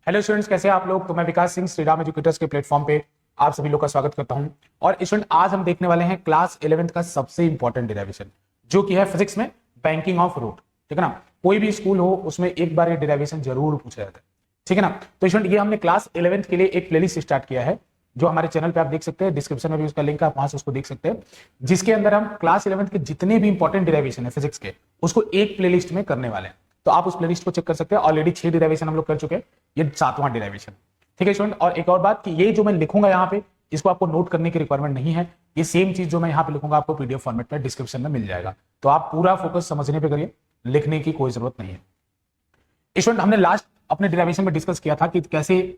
Hello students, कैसे हैं आप लोग। तो मैं विकास सिंह श्रीराम एजुकेटर्स के प्लेटफॉर्म पे आप सभी लोग का स्वागत करता हूं। और स्टूडेंट, आज हम देखने वाले हैं क्लास 11th का सबसे इंपॉर्टेंट डेरिवेशन, जो कि है फिजिक्स में बैंकिंग ऑफ रूट। ठीक है ना। कोई भी स्कूल हो उसमें एक बार ये डेरिवेशन जरूर पूछा जाता है। ठीक है ना। तो स्टूडेंट, ये हमने क्लास 11th के लिए एक प्लेलिस्ट स्टार्ट किया है, जो हमारे चैनल पे आप देख सकते हैं। डिस्क्रिप्शन में भी उसका लिंक है, आप वहां से उसको देख सकते हैं, जिसके अंदर हम क्लास 11th के जितने भी इंपॉर्टेंट डेरिवेशन है फिजिक्स के, उसको एक प्लेलिस्ट में करने वाले हैं। तो आप उस प्लेलिस्ट को चेक कर सकते हैं। ऑलरेडी 6 डेरिवेशन हम लोग कर चुके हैं, ये 7वां डेरिवेशन। ठीक है स्टूडेंट, और एक और बात कि ये जो मैं लिखूंगा यहाँ पे, इसको आपको नोट करने की रिक्वायरमेंट नहीं है। ये सेम चीज जो मैं यहाँ पे लिखूंगा आपको पीडीएफ फॉर्मेट में डिस्क्रिप्शन में मिल जाएगा। तो आप पूरा फोकस समझने पे करिए, लिखने की कोई जरूरत नहीं है। स्टूडेंट, हमने लास्ट अपने डेरिवेशन में डिस्कस किया था कि कैसे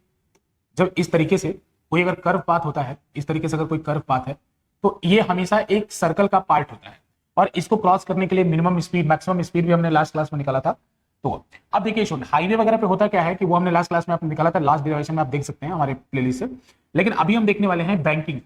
जब इस तरीके से कोई अगर कर्व पाथ होता है, इस तरीके से अगर कोई कर्व पाथ है, तो ये हमेशा एक सर्कल का पार्ट होता है, और इसको क्रॉस करने के लिए मिनिमम स्पीड मैक्सिमम स्पीड भी हमने लास्ट क्लास में निकाला था। तो अब देखिए स्टूडेंट, हाईवे वगैरह पे होता क्या है कि वो हमने लास्ट क्लास में आपने निकाला था, लास्ट डेरिवेशन में आप देख सकते हैं हमारे प्लेलिस्ट से। लेकिन अभी हम देखने वाले हैं बैंकिंग।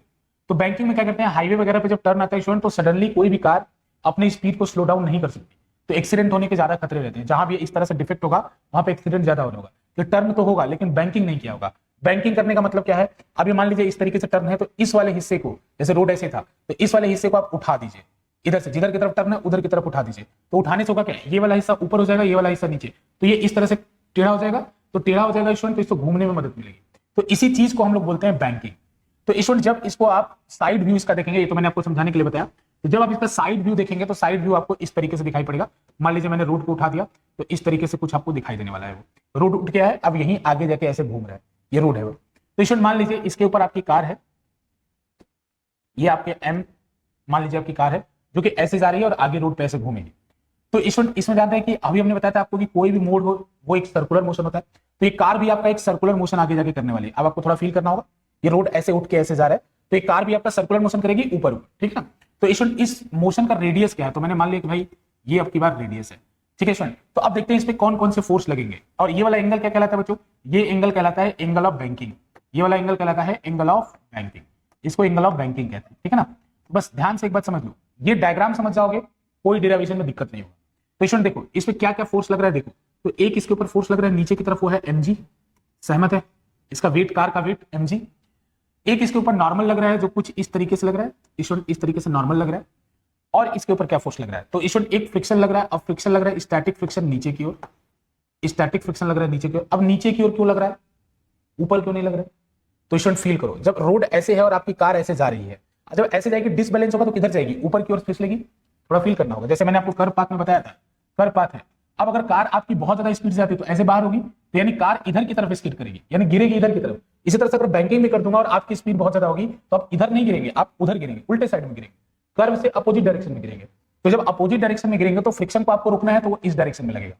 तो बैंकिंग में क्या करते हैं, हाईवे वगैरह पे जब टर्न आता है स्टूडेंट, तो सडनली कोई भी कार अपनी स्पीड को स्लो डाउन नहीं कर सकती, तो एक्सीडेंट होने के ज्यादा खतरे रहते हैं। जहां भी इस तरह से डिफेक्ट होगा वहां पे एक्सीडेंट ज्यादा होगा। तो टर्न तो होगा लेकिन बैंकिंग नहीं किया होगा। बैंकिंग करने का मतलब क्या है, अभी मान लीजिए इस तरीके से टर्न है, तो इस वाले हिस्से को, जैसे रोड ऐसे था, तो इस वाले हिस्से को आप उठा दीजिए, इधर से जिधर की तरफ टर्न है उधर की तरफ उठा दीजिए। तो उठाने से होगा क्या, ये वाला हिस्सा ऊपर हो जाएगा, ये वाला हिस्सा नीचे, तो ये इस तरह से टेढ़ा हो जाएगा। तो टेढ़ा हो जाएगा स्टूडेंट, तो इसको घूमने में मदद मिलेगी। तो इसी चीज को हम लोग बोलते हैं बैंकिंग। तो स्टूडेंट, जब इसको आप साइड व्यू इसका देखेंगे, ये तो मैंने आपको समझाने के लिए बताया, तो जब आप इसका साइड व्यू देखेंगे तो साइड व्यू आपको इस तरीके से दिखाई पड़ेगा। मान लीजिए मैंने रोड को उठा दिया, तो इस तरीके से कुछ आपको दिखाई देने वाला है। वो रोड उठ गया है, अब यहीं आगे जाके ऐसे घूम रहा है, ये रोड है वो। तो स्टूडेंट, मान लीजिए इसके ऊपर आपकी कार है, ये आपके एम मान लीजिए आपकी कार है, जो कि ऐसे जा रही है और आगे रोड पे ऐसे घूमेगी। तो स्टूडेंट, इसमें जानते हैं कि अभी हमने बताया था आपको कि कोई भी मोड हो वो एक सर्कुलर मोशन होता है। तो ये कार भी आपका एक सर्कुलर मोशन आगे जाके करने वाली है। अब आपको थोड़ा फील करना होगा, ये रोड ऐसे उठ के ऐसे जा रहा है, तो ये कार भी आपका सर्कुलर मोशन करेगी ऊपर ऊपर। ठीक है ना। तो स्टूडेंट, इस मोशन का रेडियस क्या है, तो मैंने मान लिया कि भाई ये आपकी बार रेडियस है। ठीक है स्टूडेंट, तो अब देखते हैं इस पे कौन कौन से फोर्स लगेंगे। और ये वाला एंगल क्या कहलाता है बच्चों, ये एंगल कहलाता है एंगल ऑफ बैंकिंग। ये वाला एंगल कहलाता है एंगल ऑफ बैंकिंग, इसको एंगल ऑफ बैंकिंग कहते हैं। ठीक है ना। तो बस ध्यान से एक बात समझ लो, ये डायग्राम समझ जाओगे, कोई डेरिवेशन में दिक्कत नहीं होगा। तो स्टूडेंट देखो, इस पे क्या क्या फोर्स लग रहा है, देखो तो एक इसके ऊपर फोर्स लग रहा है नीचे की तरफ, वो है mg, सहमत है। इसका वेट, कार का वेट mg। एक इसके ऊपर नॉर्मल लग रहा है, जो कुछ इस तरीके से लग रहा है स्टूडेंट, इस तरीके से नॉर्मल लग रहा है। और इसके ऊपर क्या फोर्स लग रहा है, तो स्टूडेंट एक फ्रिक्शन लग रहा है। अब फ्रिक्शन लग रहा है स्टैटिक फ्रिक्शन नीचे की ओर, स्टैटिक फ्रिक्शन लग रहा है नीचे की ओर। अब नीचे की ओर क्यों लग रहा है, ऊपर क्यों नहीं लग रहा है। तो स्टूडेंट फील करो, जब रोड ऐसे है और आपकी कार ऐसे जा रही है, जब ऐसे जाएगी डिसबैलेंस होगा तो किधर जाएगी, ऊपर की ओर फिसलेगी। थोड़ा फील करना होगा, जैसे मैंने आपको कर्व पाथ में बताया था, कर्व पाथ है। अब अगर कार आपकी बहुत ज्यादा स्पीड से आती है तो ऐसे बाहर होगी, तो यानी कार इधर की तरफ स्किड करेगी, यानी गिरेगी इधर की तरफ। इसी तरह से अगर बैंकिंग में कर दूंगा और आपकी स्पीड बहुत ज्यादा होगी, तो आप इधर नहीं गिरेंगे, आप उधर गिरेंगे, उल्टे साइड में गिरेंगे, कर्व से अपोजिट डायरेक्शन में गिरेंगे। तो जब अपोजिट डायरेक्शन में गिरेंगे तो फ्रिक्शन को आपको रोकना है, तो वो इस डायरेक्शन में लगेगा।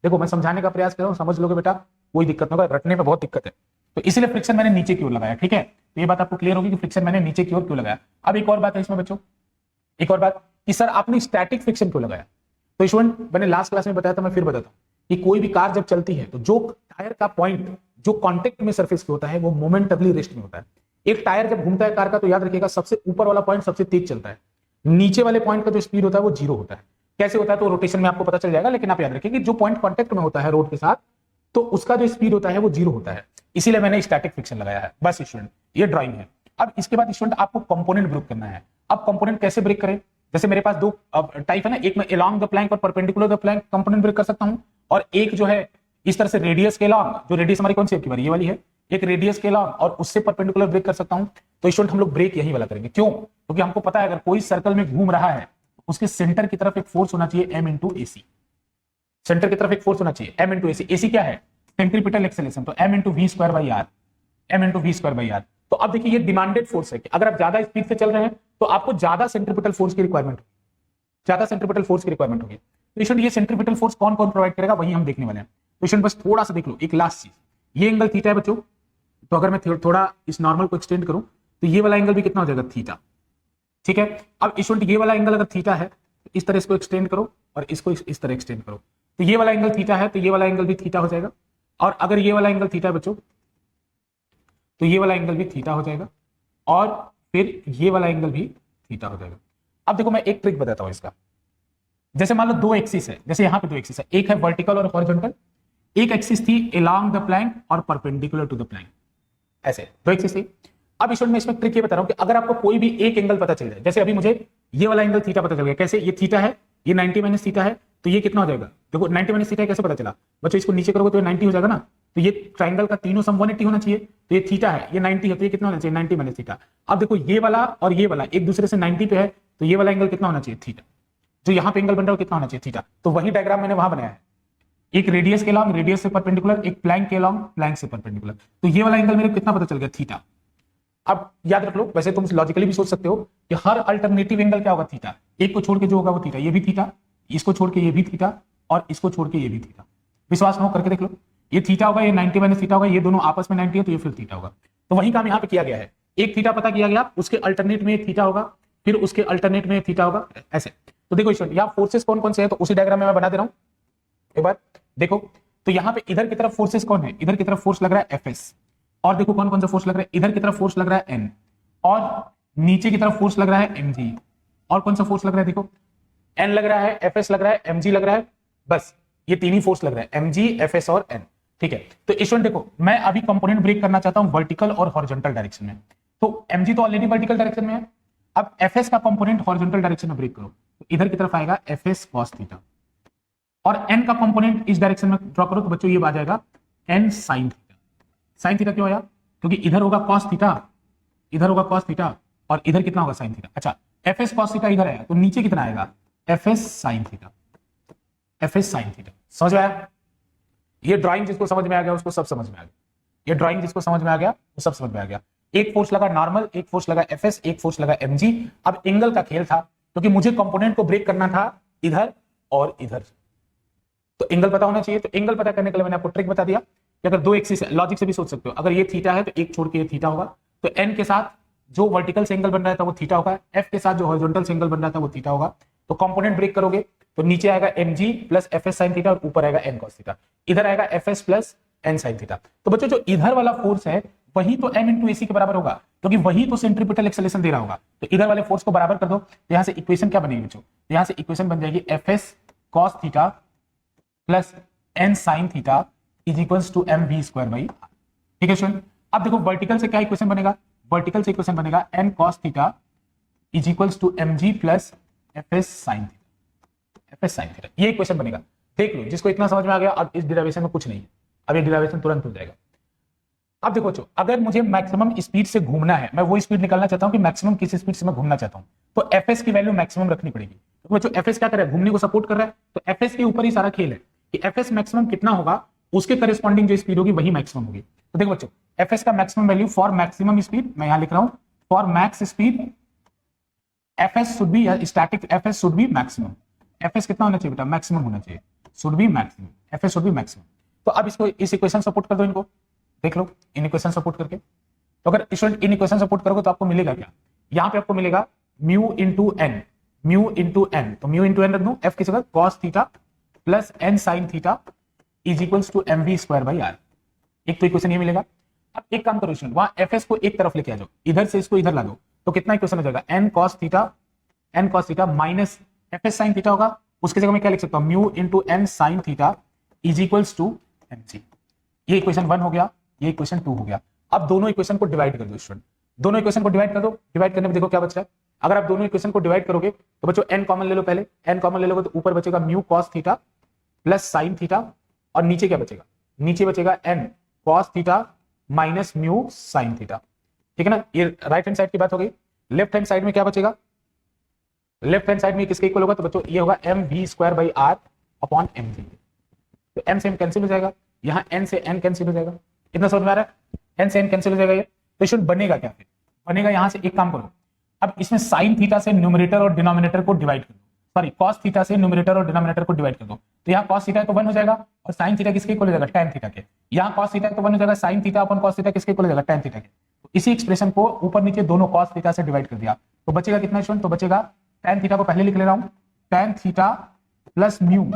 देखो मैं समझाने का प्रयास कर रहा हूं, समझ लोगे बेटा, कोई दिक्कत नहीं होगा, रटने में बहुत दिक्कत है। तो इसीलिए फ्रिक्शन मैंने नीचे की ओर लगाया। ठीक है, तो ये बात आपको क्लियर होगी कि फ्रिक्शन मैंने नीचे की ओर क्यों लगाया। अब एक और बात है इसमें बच्चों, एक और बात कि सर आपने स्टैटिक फ्रिक्शन क्यों लगाया। तो स्टूडेंट, मैंने लास्ट क्लास में बताया था, मैं फिर बताता हूं कि कोई भी कार जब चलती है तो जो टायर का पॉइंट जो कांटेक्ट में सरफेस पे होता है वो मोमेंटली रेस्ट में होता है। एक टायर जब घूमता है कार का, तो याद रखिएगा सबसे ऊपर वाला पॉइंट सबसे तेज चलता है, नीचे वाले पॉइंट का जो स्पीड होता है वो जीरो होता है। कैसे होता है तो रोटेशन में आपको पता चल जाएगा, लेकिन आप याद रखिए कि जो पॉइंट कांटेक्ट में होता है रोड के साथ, तो उसका जो स्पीड होता है वो जीरो होता है। इसीलिए मैंने स्टैटिक फ्रिक्शन लगाया है। बस स्टूडेंट, ये ड्राइंग है। अब इसके बाद स्टूडेंट आपको कंपोनेंट ब्रेक करना है। अब कंपोनेंट कैसे ब्रेक करें, जैसे मेरे पास दो टाइप है ना, एक मैं अलोंग द प्लैंक और perpendicular the plank component break कर सकता हूं, और एक जो है इस तरह से रेडियस के अलोंग, जो रेडियस हमारी कौन सी है, ये वाली है, एक रेडियस के अलोंग और उससे परपेंडिकुलर ब्रेक कर सकता हूं। तो स्टूडेंट हम लोग ब्रेक यही वाला करेंगे। क्यों, क्योंकि हमको पता है अगर कोई सर्कल में घूम रहा है उसके सेंटर की तरफ एक फोर्स होना चाहिए m इंटू ए सी, सेंटर की तरफ एक फोर्स होना चाहिए m इंटू ए सी। ए सी क्या है, सेंट्रीपिटल एक्सेलरेशन, तो m into v square by r, m into v square by r. तो अब देखिए ये डिमांडेड फोर्स है कि अगर आप ज्यादा स्पीड से चल रहे हैं तो आपको ज्यादा सेंट्रीपिटल फोर्स की रिक्वायरमेंट होगी, ज्यादा सेंट्रीपिटल फोर्स की रिक्वायरमेंट होगी। तो स्टूडेंट, ये सेंट्रीपिटल फोर्स कौन कौन प्रोवाइड करेगा वही हम देखने वाले हैं। तो स्टूडेंट बस थोड़ा सा देख लो, एक लास्ट चीज, ये एंगल थीटा है बच्चों। तो अगर मैं थोड़ा इस नॉर्मल को एक्सटेंड करूं तो ये वाला एंगल भी कितना हो जाएगा, थीटा। ठीक है, अब स्टूडेंट ये वाला एंगल अगर थीटा है तो इस तरह इसको एक्सटेंड करो और इसको इस तरह एक्सटेंड करो, तो ये वाला एंगल थीटा है, तो ये वाला एंगल भी थीटा हो जाएगा। और अगर ये वाला एंगल थीटा है बच्चों, तो ये वाला एंगल भी थीटा हो जाएगा, और फिर ये वाला एंगल भी थीटा हो जाएगा। अब देखो मैं एक ट्रिक बताता हूं इसका। जैसे मान लो दो एक्सिस है, जैसे यहां पे दो एक्सिस है, एक है वर्टिकल और हॉरिजॉन्टल, एक एक्सिस थी along द प्लैंक और परपेंडिकुलर टू द प्लैंक, ऐसे दो एक्सिस थी। अब इस में ट्रिक ये बता रहा हूं कि अगर आपको कोई भी एक एंगल पता चल जाए, जैसे अभी मुझे ये वाला एंगल थीटा पता चल गया, कैसे, ये थीटा है, ये 90 माइनस थीटा है, तो ये कितना हो जाएगा, देखो 90 माइनस थीटा कैसे पता चला बच्चों, इसको नीचे करोगे तो ये 90 हो जाएगा ना, तो ये ट्राइंगल का तीनों सम 180 होना चाहिए, तो ये थीटा है, ये 90 है, तो ये कितना होना चाहिए 90 माइनस थीटा। अब देखो ये वाला और ये वाला एक दूसरे से 90 पे है, तो ये वाला एंगल कितना होना चाहिए थीटा, जो यहाँ पे एंगल बन रहा है कितना होना चाहिए थीटा, तो वही डायग्राम मैंने वहां बनाया है, एक रेडियस के लॉन्ग रेडियस से परपेंडिकुलर, एक प्लैंक के लॉन्ग प्लैंक से परपेंडिकुलर, तो ये वाला एंगल मेरे को कितना पता चल गया थीटा। अब याद रख लो, वैसे तुम लॉजिकली भी सोच सकते हो कि हर अल्टरनेटिव एंगल क्या होगा थीटा, एक को छोड़ के जो होगा वो थीटा, ये भी थीटा, इसको छोड़ के ये भी थीटा, और इसको छोड़ के ये भी थीटा, विश्वास न हो करके देख लो, ये थीटा होगा, ये 90 माइनस थीटा होगा, ये दोनों आपस में 90 है, तो ये फिर थीटा होगा। तो वही काम यहाँ पे किया गया है, एक थीटा पता किया गया, उसके अल्टरनेट में थीटा होगा, फिर उसके अल्टरनेट में थीटा होगा, ऐसे। तो देखो स्टूडेंट, यहाँ फोर्सेस कौन कौन से हैं, तो उसी डायग्राम में मैं बना दे रहा हूँ, एक बार देखो। तो यहाँ पे इधर की तरफ फोर्सेस कौन है, इधर की तरफ फोर्स लग रहा है Fs, और देखो कौन कौन सा फोर्स लग रहा है, इधर की तरफ फोर्स लग रहा है N, और नीचे की तरफ फोर्स लग रहा है mg, और कौन सा फोर्स लग रहा है, देखो N लग रहा है, Fs लग रहा है, mg लग रहा है, बस ये तीन ही फोर्स लग रहा है, mg Fs और N, ठीक है। तो स्टूडेंट देखो, मैं अभी कंपोनेंट ब्रेक करना चाहता हूं वर्टिकल और हॉरिजॉन्टल डायरेक्शन में, तो mg तो ऑलरेडी वर्टिकल डायरेक्शन में है, अब Fs का कंपोनेंट हॉरिजॉन्टल डायरेक्शन में ब्रेक करो, तो इधर की तरफ आएगा Fs cos थीटा, और n का कंपोनेंट इस डायरेक्शन में ड्रॉ करो, तो बच्चों ये आ जाएगा n sin theta. sin theta क्यों आया, क्योंकि इधर होगा cos थीटा, इधर होगा cos थीटा, और इधर कितना होगा sin थीटा। अच्छा, Fs cos थीटा इधर आया, तो नीचे कितना आएगा Fs sin theta, Fs sin theta. समझ में आया, ये ड्राइंग जिसको समझ में आ गया उसको सब समझ में आ गया, ये ड्राइंग जिसको समझ में आ गया वो सब समझ में आ गया। एक फोर्स लगा नॉर्मल, एक फोर्स लगा Fs, एक फोर्स लगा mg। अब एंगल का खेल था, क्योंकि मुझे कंपोनेंट को ब्रेक करना था इधर और इधर, तो एंगल पता होना चाहिए। तो एंगल पता करने के लिए मैंने आपको ट्रिक बता दिया कि अगर दो एक्सिस, लॉजिक से भी सोच सकते हो, अगर ये थीटा है तो एक छोड़ के ये थीटा होगा, तो n के साथ जो वर्टिकल से एंगल बन रहा था वो थीटा होगा, f के साथ जो हॉरिजॉन्टल से एंगल बन रहा था वो थीटा होगा। तो कंपोनेंट ब्रेक करोगे तो नीचे आएगा mg plus Fs sin theta, और ऊपर आएगा n cos थीटा, इधर आएगा Fs plus n sin theta. तो बच्चों जो इधर वाला फोर्स है वही तो m इंटू ac के बराबर होगा, क्योंकि वही तो सेंट्रीपिटल एक्सेलरेशन दे रहा होगा। तो इधर वाले फोर्स को बराबर कर दो, तो यहां से इक्वेशन क्या बनेगी बच्चों, यहां से इक्वेशन बन जाएगी Fs cos theta plus n sin theta is equals to mv square by r। ठीक है स्टूडेंट, अब देखो वर्टिकल से क्या इक्वेशन बनेगा, वर्टिकल से इक्वेशन बनेगा n cos theta is equals to mg plus Fs sin theta, Fs sin theta, ये इक्वेशन बनेगा। देख लो, जिसको इतना समझ में आ गया, अब इस डिराइवेशन में कुछ नहीं है, अब ये डिराइवेशन तुरंत हो जाएगा। अब देखो बच्चों, अगर मुझे मैक्सिमम स्पीड से घूमना है, मैं वो स्पीड निकालना चाहता हूं कि मैक्सिमम किस स्पीड से मैं घूमना चाहता हूं, तो Fs की वैल्यू मैक्सिमम रखनी पड़ेगी। तो बच्चों Fs क्या कर रहा है, घूमने को सपोर्ट कर रहा है, तो Fs के ऊपर ही सारा खेल है कि Fs मैक्सिमम कितना होगा, उसके करस्पॉन्डिंग जो स्पीड होगी वही मैक्सिमम होगी। तो देखो बच्चों, Fs का maximum value for maximum speed, मैं यहां लिख रहा हूं for max speed Fs should be, static Fs should be maximum. Fs कितना होना चाहिए बेटा, मैक्सिमम होना चाहिए, should be maximum, Fs should be maximum. तो अब इसको इस इक्वेशन सपोर्ट कर दो, इनको देख लो, इन इक्वेशन सपोर्ट करके। तो अगर स्टूडेंट इन इक्वेशन सपोर्ट करोगे तो आपको मिलेगा क्या, यहां पे आपको मिलेगा mu into n, mu into n, तो म्यू इंटू एन रख दो, एफ की जगह cos theta plus n sin theta is equals to mv square by r। एक तो इक्वेशन ये मिलेगा। अब एक काम करो स्टूडेंट, वहां Fs को एक तरफ लेके आ जाओ, इधर से इसको इधर ला दो, तो कितना इक्वेशन हो जाएगा, n cos theta minus Fs sin theta होगा, उसकी जगह मैं क्या लिख सकता हूं, mu into n sin theta is equals to mg। ये इक्वेशन 1 हो गया, ये इक्वेशन 2 हो गया। अब दोनों इक्वेशन को डिवाइड कर दो स्टूडेंट, दोनों इक्वेशन को डिवाइड कर दो, डिवाइड करने में देखो क्या बच रहा है। अगर आप दोनों इक्वेशन को डिवाइड करोगे तो बच्चों n कॉमन ले लो, पहले n कॉमन ले लोगे तो ऊपर बचेगा mu cos theta plus sin theta, और नीचे क्या बचेगा, नीचे बचेगा n cos theta minus mu sin theta. ठीक है ना, ये राइट हैंड साइड की बात हो गई। लेफ्ट हैंड साइड में क्या बचेगा, लेफ्ट हैंड साइड में किसके इक्वल होगा, तो बच्चों ये होगा mv square by r upon mg। तो m से m कैंसिल हो जाएगा, यहाँ n से n कैंसिल हो जाएगा, इतना समझ में आ रहा है, n से n कैंसिल हो जाएगा ये। तो स्टूडेंट बनेगा क्या, फिर बनेगा यहाँ से एक काम करो, अब इसमें sin थीटा से न्यूमरेटर और डिनोमिनेटर को डिवाइड कर दो, सॉरी cos थीटा से न्यूमरेटर और डिनोमिनेटर को डिवाइड कर दो। तो यहाँ cos थीटा तो 1 हो जाएगा, और sin थीटा किसके इक्वल हो जाएगा, tan थीटा के। यहाँ cos थीटा तो 1 हो जाएगा, sin theta upon cos theta किसके इक्वल हो जाएगा, tan थीटा के। तो इसी एक्सप्रेशन को ऊपर नीचे दोनों cos थीटा से डिवाइड कर दिया, तो बचेगा कितना स्टूडेंट, तो बचेगा tan थीटा को पहले लिख ले रहा हूं, tan theta plus mu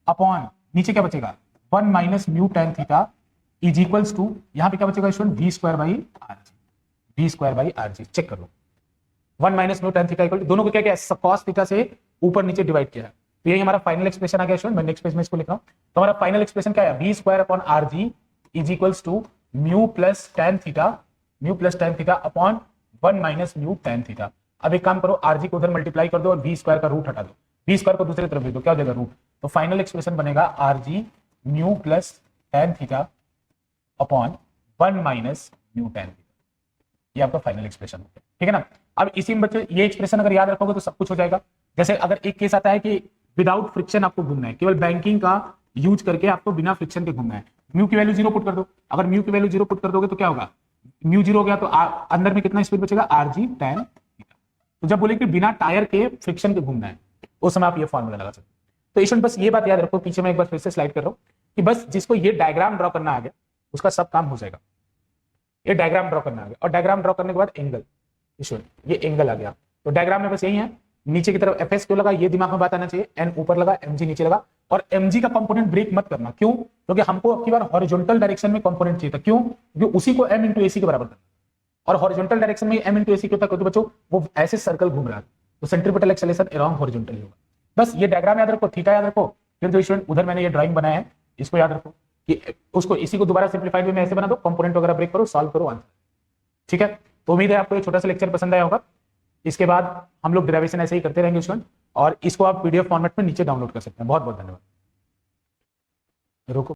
upon नीचे क्या बचेगा 1 minus mu tan theta is equals to, यहां पे क्या बचेगा student, v square by r g, v square by r g. Check कर लो, 1 minus mu tan theta equal, दोनों को क्या क्या cos थीटा से ऊपर नीचे डिवाइड किया है, तो यही हमारा फाइनल एक्सप्रेशन आ गया स्टूडेंट। मैं नेक्स्ट पेज में इसको लिख रहा हूँ। तो हमारा फाइनल एक्सप्रेशन क्या है, v² upon r g is equals to mu plus tan theta upon 1 minus mu tan theta. अब एक काम करो, आरजी को उधर मल्टीप्लाई कर दो और v² का रूट हटा दो, v² को दूसरी तरफ भेज दो, क्या हो जाएगा रूट। तो फाइनल एक्सप्रेशन बनेगा r g mu plus tan theta upon 1 minus mu tan theta. ये आपका फाइनल एक्सप्रेशन हो गया, ठीक है ना। अब इसी में बच्चों ये एक्सप्रेशन अगर याद रखोगे तो सब कुछ हो जाएगा। जैसे अगर एक केस आता है कि विदाउट फ्रिक्शन आपको घूमना है, केवल बैंकिंग का यूज करके आपको बिना फ्रिक्शन के घूमना है, म्यू की वैल्यू 0 पुट कर दो। अगर म्यू की वैल्यू 0 पुट कर दोगे तो क्या होगा, म्यू 0 हो गया तो अंदर में कितना स्पीड बचेगा, आरजी टेन थीटा। तो जब बोले कि बिना टायर के फ्रिक्शन के घूमना है, उस समय आप ये फॉर्मूला लगा सकते हो। तो इशन बस ये बात याद रखो, पीछे मैं एक बार फिर से स्लाइड कर रहा हूँ कि बस जिसको ये डायग्राम ड्रॉ करना आ गया उसका सब काम हो जाएगा। ये डायग्राम ड्रॉ करना आ गया और डायग्राम ड्रॉ करने के बाद एंगल, ये एंगल आ गया। तो डायग्राम में बस यही है, नीचे की तरफ एफएस क्यों लगा ये दिमाग में बात आना चाहिए, एन ऊपर लगा एमजी नीचे लगा। और एमजी का कंपोनेंट ब्रेक मत करना, क्यों, क्योंकि हमको अब की बार हॉरिजॉन्टल डायरेक्शन में कंपोनेंट चाहिए था। क्यों, क्योंकि उसी को एम इंटू एसी के बराबर करना, और हॉरिजॉन्टल डायरेक्शन में एम इंटू एसी क्यों था, क्योंकि बच्चों वो ऐसे सर्कल घूम रहा है, तो सेंट्रीपिटल एक्सेलरेशन अराउंड हॉरिजॉन्टल होगा। बस ये डायग्राम याद रखो, थीटा याद रखो, फिर जो स्टूडेंट उधर मैंने ये ड्राइंग बनाया है इसको याद रखो कि उसको इसी को दोबारा सिंप्लीफाइड वे में ऐसे बना दो, कंपोनेंट वगैरह ब्रेक करो, सॉल्व करो, आंसर। ठीक है, तो उम्मीद है आपको ये छोटा सा लेक्चर पसंद आया होगा। इसके बाद हम लोग डेरिवेशन ऐसे ही करते रहेंगे स्टूडेंट, और इसको आप पीडीएफ फॉर्मेट में नीचे डाउनलोड कर सकते हैं। बहुत बहुत धन्यवाद। रुको।